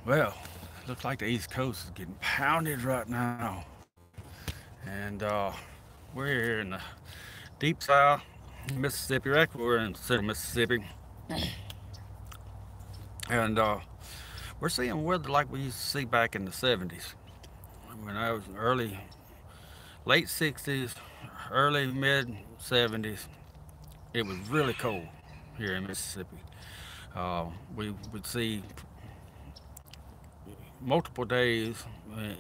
Well, looks like the East Coast is getting pounded right now. And we're here in the deep south, Mississippi. Actually, we're in central Mississippi. And we're seeing weather like we used to see back in the 70s. When I was early, late 60s, early mid 70s, it was really cold here in Mississippi. We would see multiple days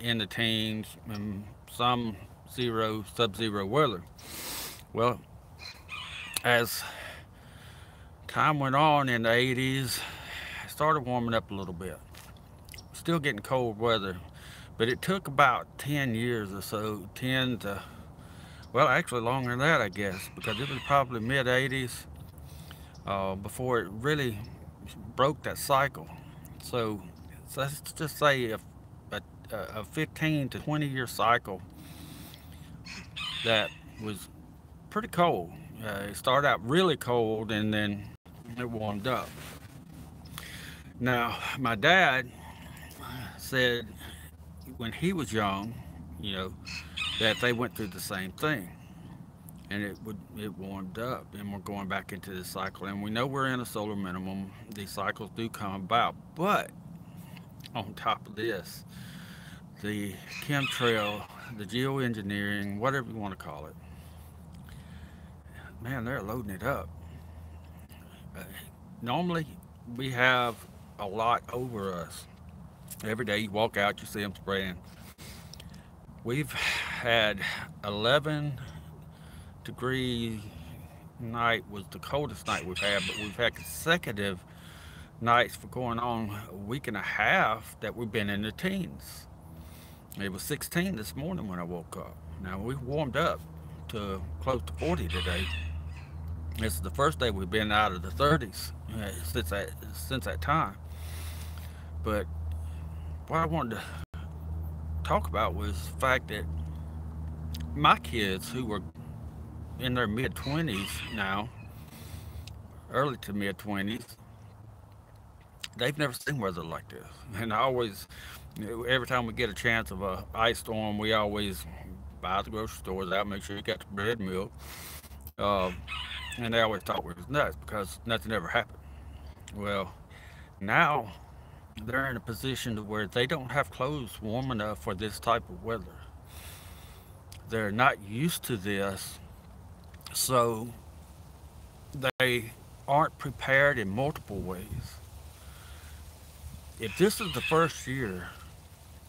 in the teens and some zero, sub-zero weather. Well, as time went on in the 80s, it started warming up a little bit. Still getting cold weather, but it took about 10 years or so, 10 to, well, actually longer than that, I guess, because it was probably mid 80s before it really broke that cycle. So, so let's just say a 15 to 20-year cycle that was pretty cold. It started out really cold and then it warmed up. Now, my dad said when he was young, you know, that they went through the same thing. And it warmed up, and we're going back into this cycle. And we know we're in a solar minimum. These cycles do come about, but on top of this, the chemtrail, the geoengineering, whatever you want to call it, man, they're loading it up. Uh, Normally, we have a lot over us. Every day you walk out, you see them spraying. We've had 11 degree night was the coldest night we've had, but we've had consecutive nights for going on a week and a half that we've been in the teens. It was 16 this morning when I woke up. Now we've warmed up to close to 40 today. This is the first day we've been out of the 30s since that time. But what I wanted to talk about was the fact that my kids, who were in their mid 20s now, early to mid 20s, they've never seen weather like this. And I always, every time we get a chance of a ice storm, we always buy the grocery stores out, make sure you got the bread and milk. Uh, and they always thought we was nuts because nothing ever happened. Well, now they're in a position to where they don't have clothes warm enough for this type of weather. They're not used to this, so they aren't prepared in multiple ways. If this is the first year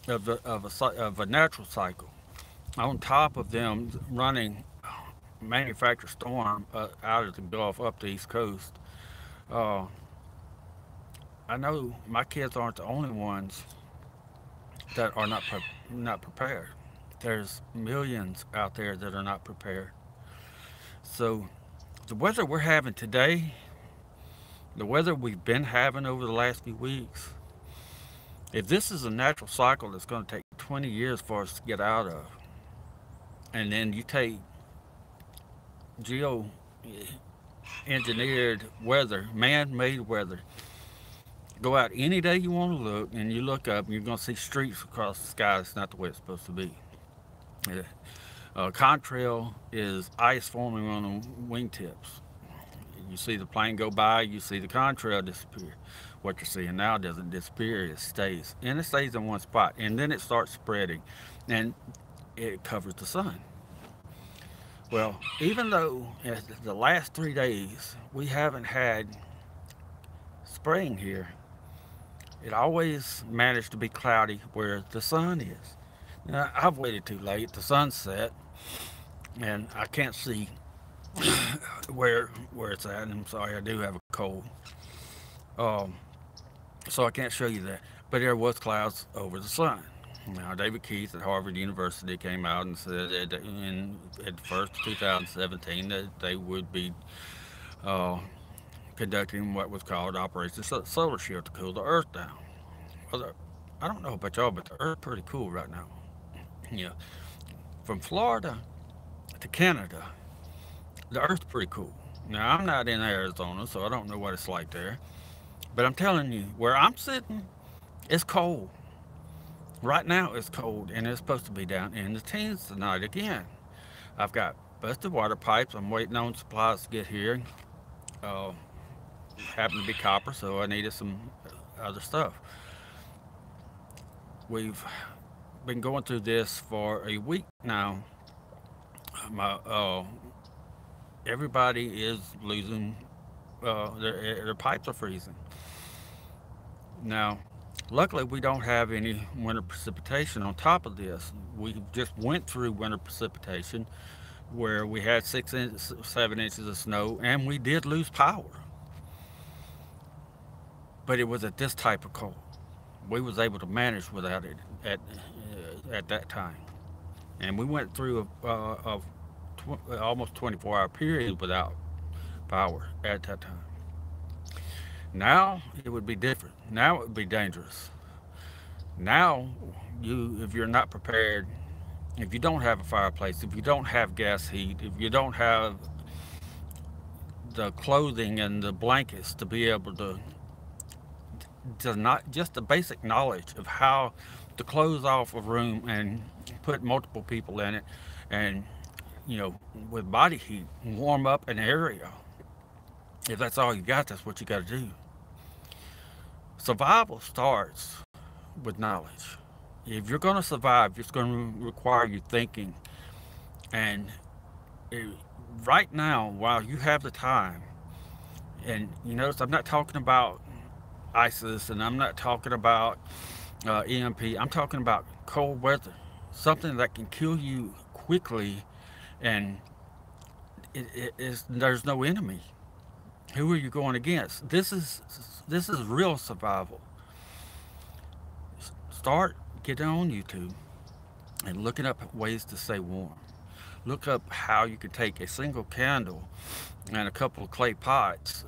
of a natural cycle, on top of them running manufactured storm out of the Gulf up the East Coast, uh, I know my kids aren't the only ones that are not prepared. There's millions out there that are not prepared. So the weather we're having today, the weather we've been having over the last few weeks, if this is a natural cycle that's going to take 20 years for us to get out of, and then you take geo engineered weather, man made weather, go out any day you want to look, and you look up, and you're going to see streaks across the sky. It's not the way it's supposed to be. Yeah. Contrail is ice forming on the wingtips. You see the plane go by, you see the contrail disappear. What you're seeing now doesn't disappear, it stays. And it stays in one spot. And then it starts spreading. And it covers the sun. Well, even though the last 3 days we haven't had spring here, it always managed to be cloudy where the sun is. Now, I've waited too late. The sun's set, and I can't see where it's at. And I'm sorry, I do have a cold, um, so I can't show you that. But there was clouds over the sun. Now, David Keith at Harvard University came out and said at the first of 2017 that they would be uh, conducting what was called Operation Solar Shield to cool the Earth down. Well, I don't know about y'all, but the Earth's pretty cool right now. Yeah, from Florida to Canada, the Earth's pretty cool. Now, I'm not in Arizona, so I don't know what it's like there. But I'm telling you, where I'm sitting, It's cold. Right now it's cold, and it's supposed to be down in the teens tonight again. I've got busted water pipes. I'm waiting on supplies to get here. Uh, Happened to be copper, so I needed some other stuff. We've been going through this for a week now. My Everybody is losing. Their pipes are freezing now. Luckily, we don't have any winter precipitation on top of this. We just went through winter precipitation where we had 6 inches, 7 inches of snow, and we did lose power. But it was at this type of cold. We was able to manage without it at that time, and we went through almost 24-hour period without power at that time. Now it would be different. Now it would be dangerous. Now, if you're not prepared, if you don't have a fireplace, if you don't have gas heat, if you don't have the clothing and the blankets to be able to not just the basic knowledge of how to close off a room and put multiple people in it, and with body heat, warm up an area. If that's all you got, that's what you got to do. Survival starts with knowledge. If you're going to survive, it's going to require you thinking. And it, right now, while you have the time, and you notice I'm not talking about ISIS, and I'm not talking about EMP. I'm talking about cold weather, something that can kill you quickly, and there's no enemy. Who are you going against? This is real survival. Start getting on YouTube and looking up ways to stay warm. Look up how you could take a single candle and a couple of clay pots,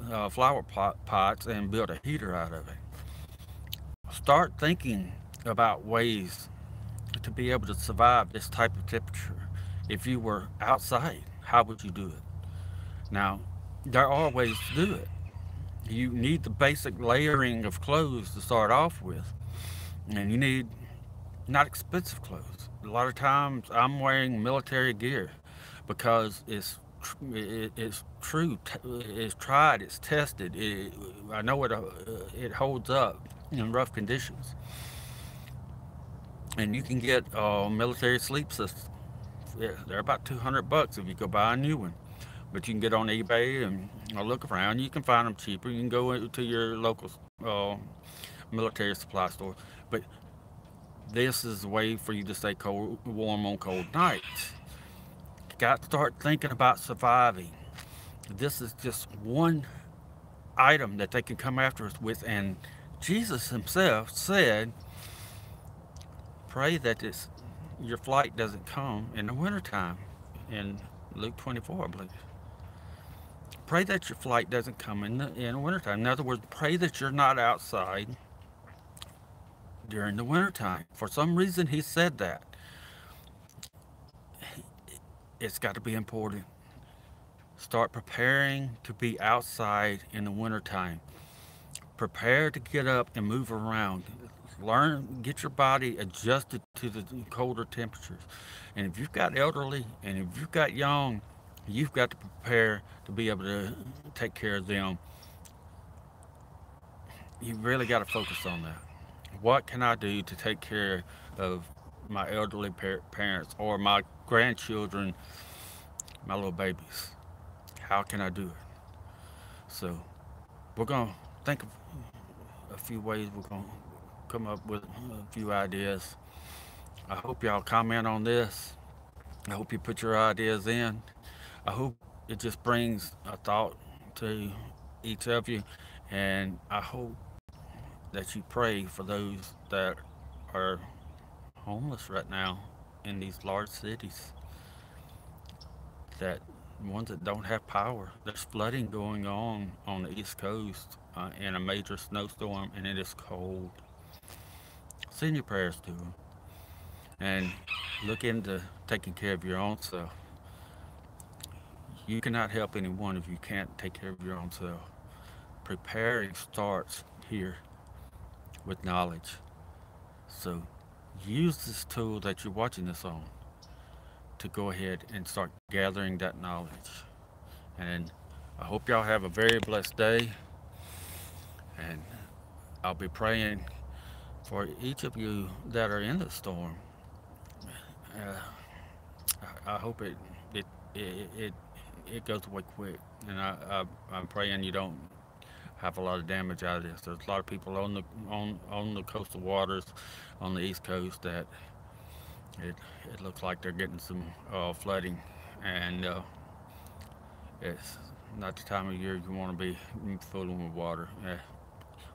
pots, and build a heater out of it. Start thinking about ways to be able to survive this type of temperature. If you were outside, how would you do it? Now, there are ways to do it. You need the basic layering of clothes to start off with, and you need not expensive clothes. A lot of times I'm wearing military gear because it's true, it's tried, it's tested. I know it holds up in rough conditions, and you can get military sleep systems. Yeah, they're about $200 if you go buy a new one. But you can get on eBay and look around. You can find them cheaper. You can go to your local uh, military supply store. But this is a way for you to stay warm on cold nights. You got to start thinking about surviving. This is just one item that they can come after us with. And Jesus himself said, pray that your flight doesn't come in the wintertime, in Luke 24, I believe. Pray that your flight doesn't come in the wintertime. In other words, pray that you're not outside during the wintertime. For some reason, he said that. It's got to be important. Start preparing to be outside in the wintertime. Prepare to get up and move around. Get your body adjusted to the colder temperatures. And if you've got elderly and if you've got young, you've got to prepare to be able to take care of them. You really got to focus on that. What can I do to take care of my elderly parents or my grandchildren, my little babies? How can I do it? So we're going to think of a few ways. We're going to come up with a few ideas. I hope y'all comment on this. I hope you put your ideas in. I hope it just brings a thought to each of you. And I hope that you pray for those that are homeless right now in these large cities, that ones that don't have power. There's flooding going on the East Coast in a major snowstorm, and it is cold. Send your prayers to them, and look into taking care of your own self. You cannot help anyone if you can't take care of your own self. Preparing starts here with knowledge. So use this tool that you're watching this on to go ahead and start gathering that knowledge. And I hope y'all have a very blessed day. And I'll be praying for each of you that are in the storm. Uh, I hope it it it, it goes away quick. And I'm praying you don't have a lot of damage out of this. There's a lot of people on the coastal waters on the East Coast that it it looks like they're getting some flooding, and it's not the time of year you want to be fooling with water,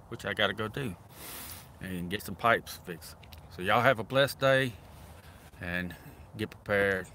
which I got to go do and get some pipes fixed. So y'all have a blessed day and get prepared.